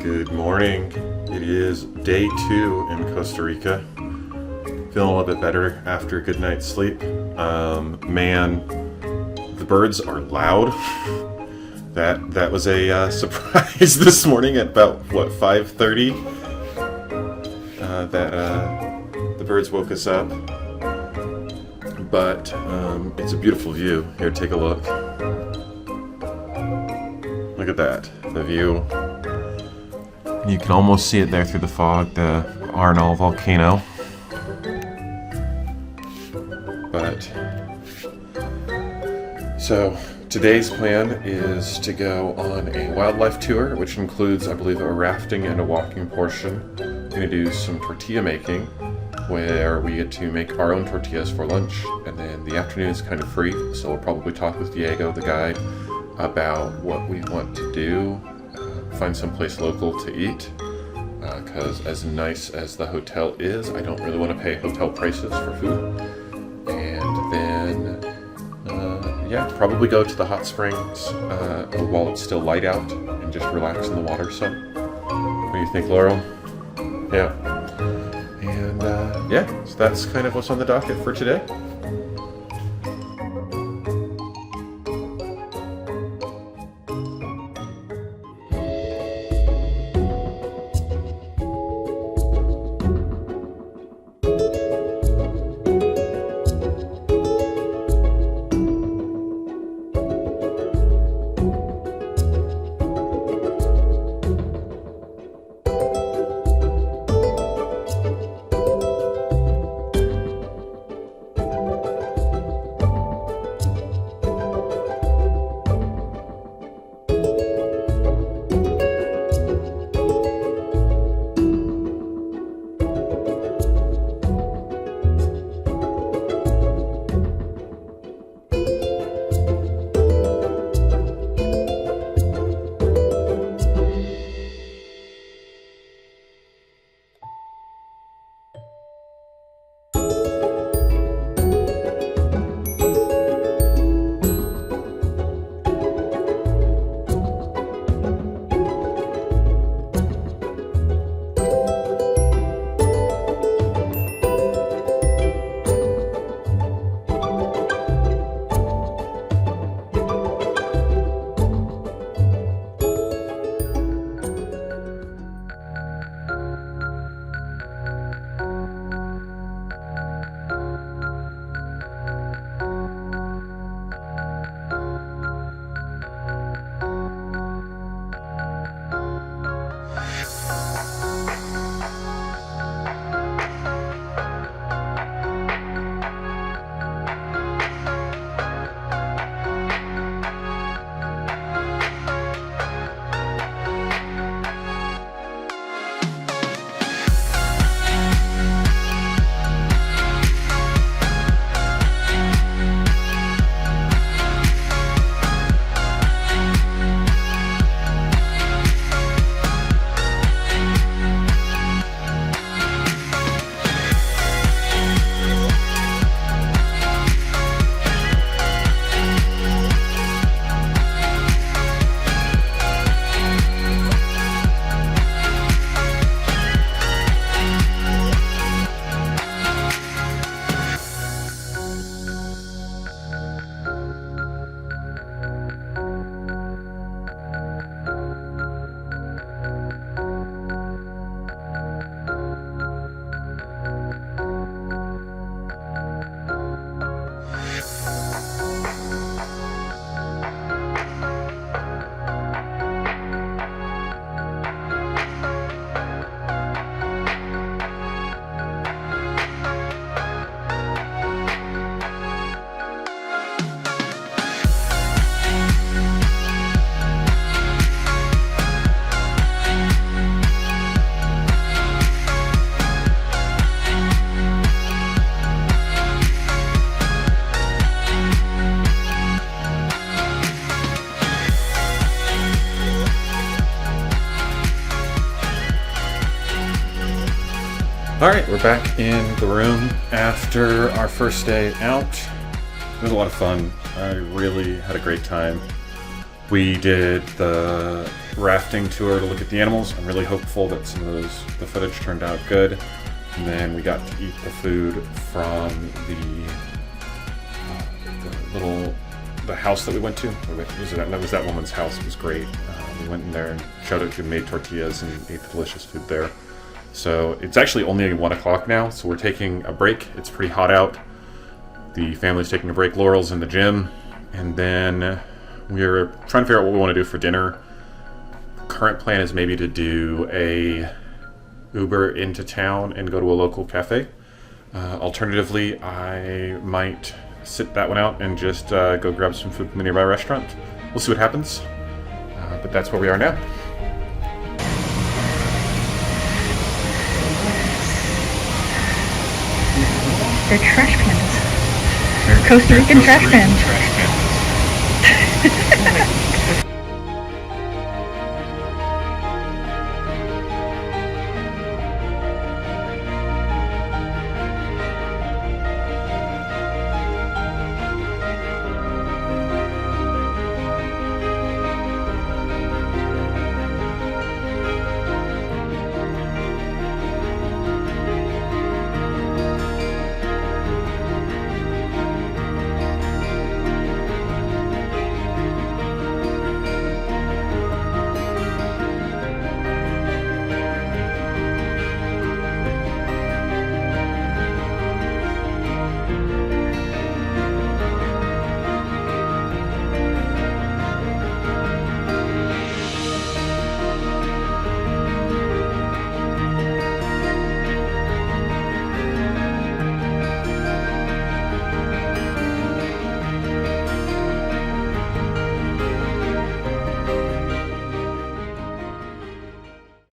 Good morning. It is day 2 in Costa Rica. Feeling a little bit better after a good night's sleep. Man, the birds are loud. That was a surprise this morning at about 5:30. The birds woke us up. But it's a beautiful view. Here, take a look. Look at that, the view. You can almost see it there through the fog, the Arenal volcano. So today's plan is to go on a wildlife tour, which includes, I believe, a rafting and a walking portion. We're going to do some tortilla making, where we get to make our own tortillas for lunch, and then the afternoon is kind of free, so we'll probably talk with Diego, the guide, about what we want to do, find someplace local to eat, because as nice as the hotel is, I don't really want to pay hotel prices for food. And then, probably go to the hot springs while it's still light out and just relax in the water some. What do you think, Laurel? Yeah. And so that's kind of what's on the docket for today. Alright, we're back in the room after our first day out. It was a lot of fun. I really had a great time. We did the rafting tour to look at the animals. I'm really hopeful that some of the footage turned out good. And then we got to eat the food from the house that we went to. That was that woman's house. It was great. We went in there and showed it. We made tortillas and ate the delicious food there. So it's actually only 1 o'clock now, so we're taking a break. It's pretty hot out. The family's taking a break. Laurel's in the gym. And then we're trying to figure out what we want to do for dinner. Current plan is maybe to do a Uber into town and go to a local cafe. Alternatively, I might sit that one out and just go grab some food from the nearby restaurant. We'll see what happens. But that's where we are now. They're trash pandas. They're Costa Rican trash pandas. Trash pandas.